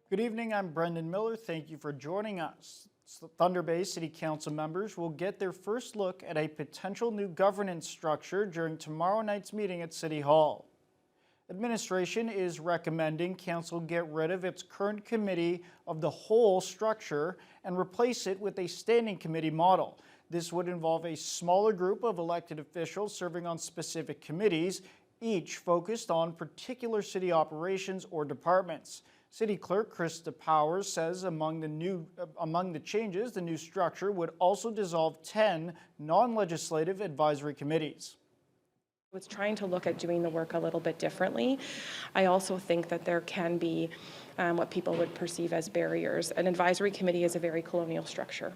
Good evening, I'm Brendan Miller. Thank you for joining us. Thunder Bay City Council members will get their first look at a potential new governance structure during tomorrow night's meeting at City Hall. Administration is recommending Council get rid of its current committee of the whole structure and replace it with a standing committee model. This would involve a smaller group of elected officials serving on specific committees, each focused on particular city operations or departments. City Clerk Krista Powers says among the changes, the new structure would also dissolve 10 non-legislative advisory committees. I was trying to look at doing the work a little bit differently. I also think that there can be what people would perceive as barriers. An advisory committee is a very colonial structure,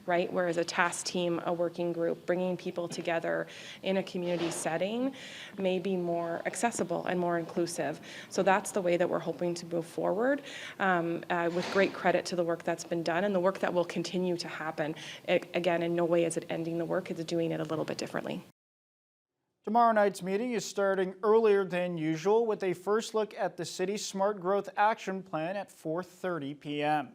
right? Whereas a task team, a working group, bringing people together in a community setting may be more accessible and more inclusive. So that's the way that we're hoping to move forward with great credit to the work that's been done and the work that will continue to happen. Again, in no way is it ending the work, it's doing it a little bit differently. Tomorrow night's meeting is starting earlier than usual with a first look at the city's Smart Growth Action Plan at 4:30 p.m.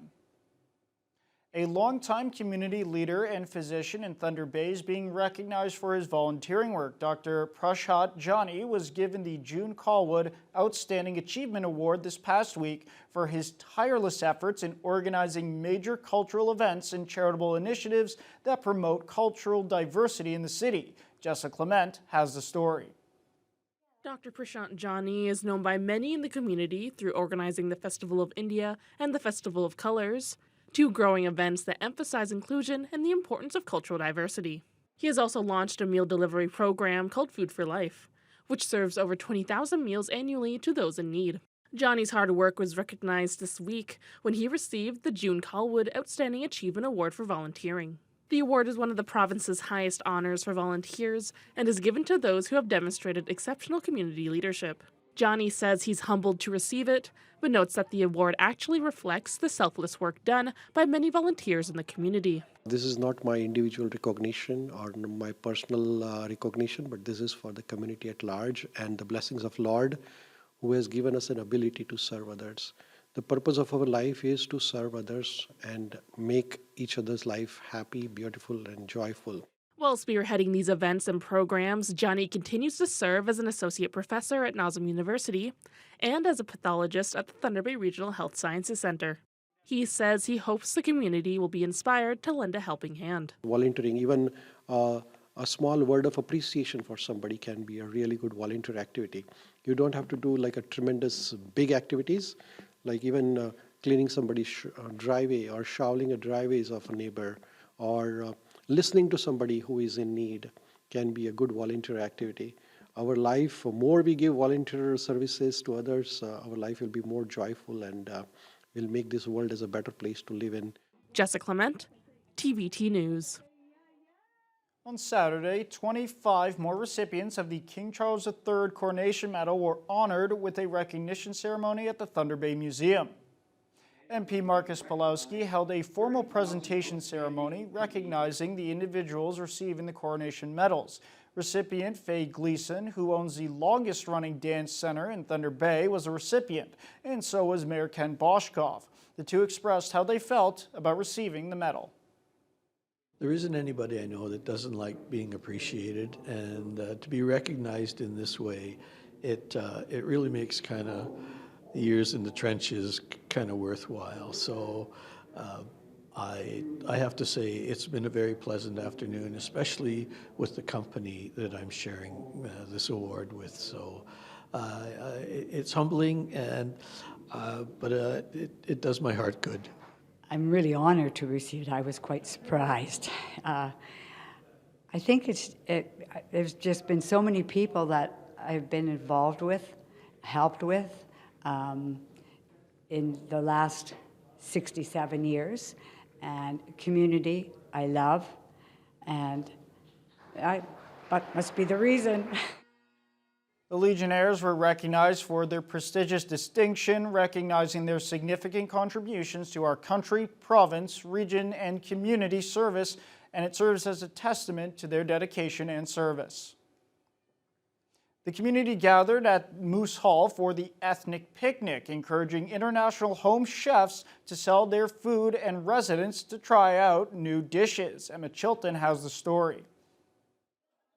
A longtime community leader and physician in Thunder Bay is being recognized for his volunteering work. Dr. Prashat Jani was given the June Collwood Outstanding Achievement Award this past week for his tireless efforts in organizing major cultural events and charitable initiatives that promote cultural diversity in the city. Jessica Clement has the story. Dr. Prashant Jani is known by many in the community through organizing the Festival of India and the Festival of Colors, two growing events that emphasize inclusion and the importance of cultural diversity. He has also launched a meal delivery program called Food for Life, which serves over 20,000 meals annually to those in need. Johnny's hard work was recognized this week when he received the June Collwood Outstanding Achievement Award for volunteering. The award is one of the province's highest honors for volunteers and is given to those who have demonstrated exceptional community leadership. Johnny says he's humbled to receive it, but notes that the award actually reflects the selfless work done by many volunteers in the community. This is not my individual recognition or my personal recognition, but this is for the community at large and the blessings of Lord who has given us an ability to serve others. The purpose of our life is to serve others and make each other's life happy, beautiful, and joyful. While spearheading these events and programs, Johnny continues to serve as an associate professor at Nazem University and as a pathologist at the Thunder Bay Regional Health Sciences Center. He says he hopes the community will be inspired to lend a helping hand. Volunteering, even a small word of appreciation for somebody can be a really good volunteer activity. You don't have to do like a tremendous big activities, like even cleaning somebody's driveway or shoveling a driveways of a neighbor or listening to somebody who is in need can be a good volunteer activity. Our life, the more we give volunteer services to others, our life will be more joyful and will make this world as a better place to live in. Jessica Clement, TBT News. On Saturday, 25 more recipients of the King Charles III Coronation Medal were honored with a recognition ceremony at the Thunder Bay Museum. MP Marcus Pulowski held a formal presentation ceremony recognizing the individuals receiving the coronation medals. Recipient Faye Gleason, who owns the longest-running dance center in Thunder Bay, was a recipient, and so was Mayor Ken Boshkoff. The two expressed how they felt about receiving the medal. There isn't anybody I know that doesn't like being appreciated, and to be recognized in this way, it really makes kind of the years in the trenches kind of worthwhile. So I have to say it's been a very pleasant afternoon, especially with the company that I'm sharing this award with. So it's humbling, and but it does my heart good. I'm really honored to receive it. I was quite surprised. I think there's just been so many people that I've been involved with, helped with in the last 67 years, and community I love, and but must be the reason. The Legionnaires were recognized for their prestigious distinction, recognizing their significant contributions to our country, province, region, and community service, and it serves as a testament to their dedication and service. The community gathered at Moose Hall for the ethnic picnic, encouraging international home chefs to sell their food and residents to try out new dishes. Emma Chilton has the story.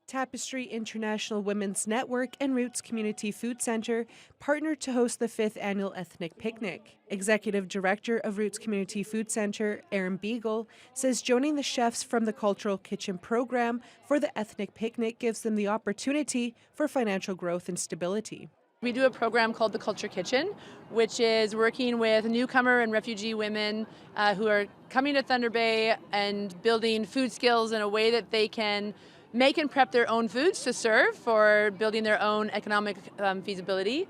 Tapestry International Women's Network and Roots Community Food Center partnered to host the 5th annual Ethnic Picnic. Executive Director of Roots Community Food Center, Erin Beagle, says joining the chefs from the Cultural Kitchen program for the Ethnic Picnic gives them the opportunity for financial growth and stability. We do a program called the Culture Kitchen, which is working with newcomer and refugee women who are coming to Thunder Bay and building food skills in a way that they can make and prep their own foods to serve for building their own economic feasibility.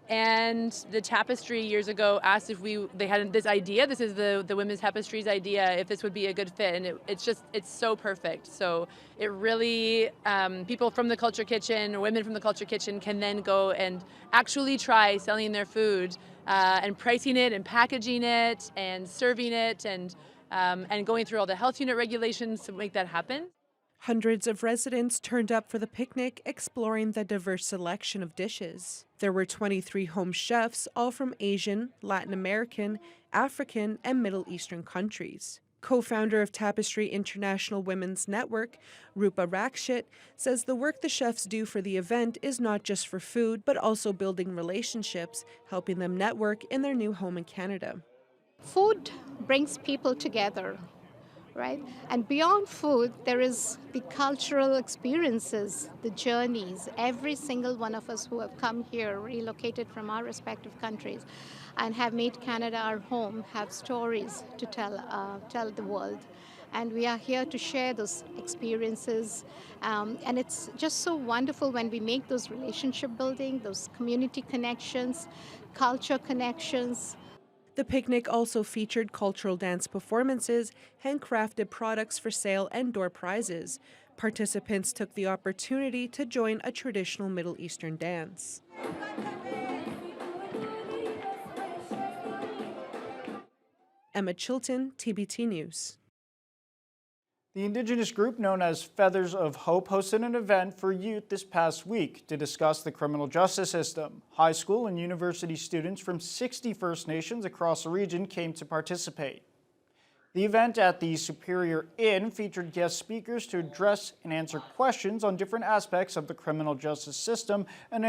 And the Tapestry years ago asked if they had this idea, this is the Women's Tapestry's idea, if this would be a good fit. And it's so perfect. So it really, people from the Culture Kitchen or women from the Culture Kitchen can then go and actually try selling their food and pricing it and packaging it and serving it and going through all the health unit regulations to make that happen. Hundreds of residents turned up for the picnic, exploring the diverse selection of dishes. There were 23 home chefs, all from Asian, Latin American, African, and Middle Eastern countries. Co-founder of Tapestry International Women's Network, Rupa Rakshit, says the work the chefs do for the event is not just for food, but also building relationships, helping them network in their new home in Canada. Food brings people together. Right? And beyond food, there is the cultural experiences, the journeys. Every single one of us who have come here, relocated from our respective countries, and have made Canada our home, have stories to tell the world. And we are here to share those experiences. And it's just so wonderful when we make those relationship building, those community connections, culture connections. The picnic also featured cultural dance performances, handcrafted products for sale, and door prizes. Participants took the opportunity to join a traditional Middle Eastern dance. Emma Chilton, TBT News. The Indigenous group known as Feathers of Hope hosted an event for youth this past week to discuss the criminal justice system. High school and university students from 60 First Nations across the region came to participate. The event at the Superior Inn featured guest speakers to address and answer questions on different aspects of the criminal justice system and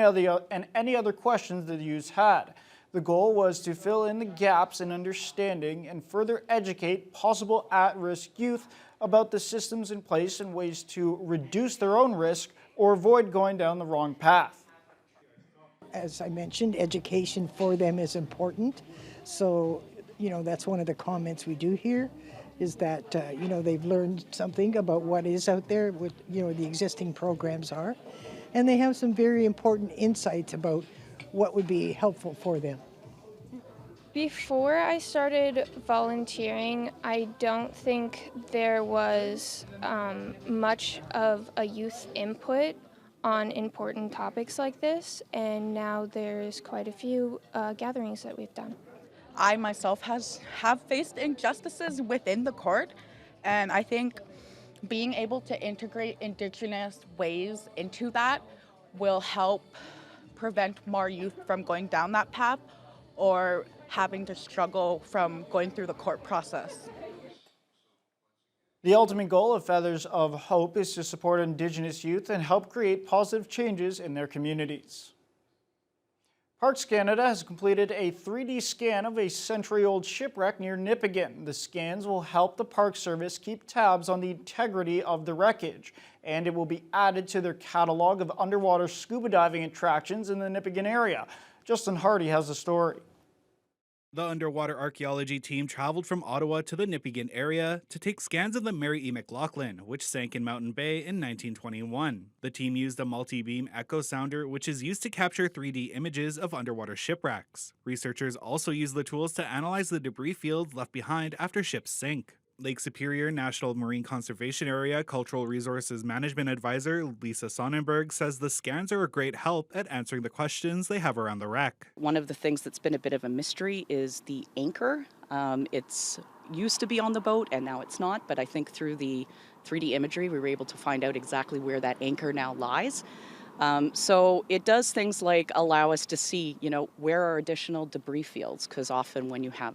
any other questions the youth had. The goal was to fill in the gaps in understanding and further educate possible at-risk youth about the systems in place and ways to reduce their own risk or avoid going down the wrong path. As I mentioned, education for them is important. So, that's one of the comments we do here is that, they've learned something about what is out there, what, the existing programs are. And they have some very important insights about what would be helpful for them. Before I started volunteering, I don't think there was much of a youth input on important topics like this, and now there's quite a few gatherings that we've done. I myself have faced injustices within the court, and I think being able to integrate Indigenous ways into that will help prevent more youth from going down that path or having to struggle from going through the court process. The ultimate goal of Feathers of Hope is to support Indigenous youth and help create positive changes in their communities. Parks Canada has completed a 3D scan of a century-old shipwreck near Nipigon. The scans will help the Park Service keep tabs on the integrity of the wreckage, and it will be added to their catalog of underwater scuba diving attractions in the Nipigon area. Justin Hardy has the story. The underwater archaeology team traveled from Ottawa to the Nipigon area to take scans of the Mary E. McLaughlin, which sank in Mountain Bay in 1921. The team used a multi-beam echo sounder, which is used to capture 3D images of underwater shipwrecks. Researchers also used the tools to analyze the debris fields left behind after ships sink. Lake Superior National Marine Conservation Area Cultural Resources Management Advisor Lisa Sonnenberg says the scans are a great help at answering the questions they have around the wreck. One of the things that's been a bit of a mystery is the anchor. It's used to be on the boat and now it's not, but I think through the 3D imagery we were able to find out exactly where that anchor now lies. So it does things like allow us to see, where are additional debris fields, because often when you have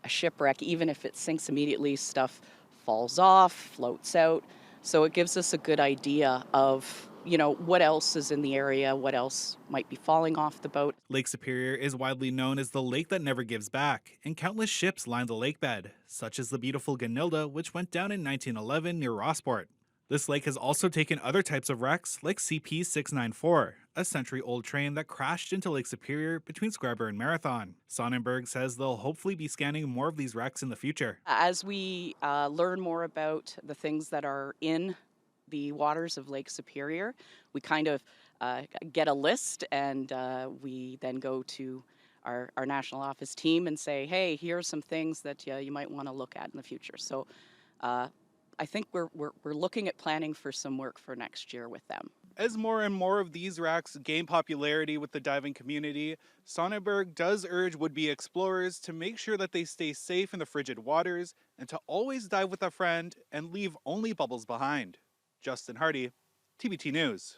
a shipwreck, even if it sinks immediately, stuff falls off, floats out. So it gives us a good idea of, what else is in the area, what else might be falling off the boat. Lake Superior is widely known as the lake that never gives back, and countless ships line the lake bed, such as the beautiful Gunilda, which went down in 1911 near Rossport. This lake has also taken other types of wrecks, like CP-694, a century-old train that crashed into Lake Superior between Scarborough and Marathon. Sonnenberg says they'll hopefully be scanning more of these wrecks in the future. As we learn more about the things that are in the waters of Lake Superior, we kind of get a list, and we then go to our national office team and say, hey, here are some things that you might want to look at in the future. So I think we're looking at planning for some work for next year with them. As more and more of these wrecks gain popularity with the diving community, Sonnenberg does urge would-be explorers to make sure that they stay safe in the frigid waters and to always dive with a friend and leave only bubbles behind. Justin Hardy, TBT News.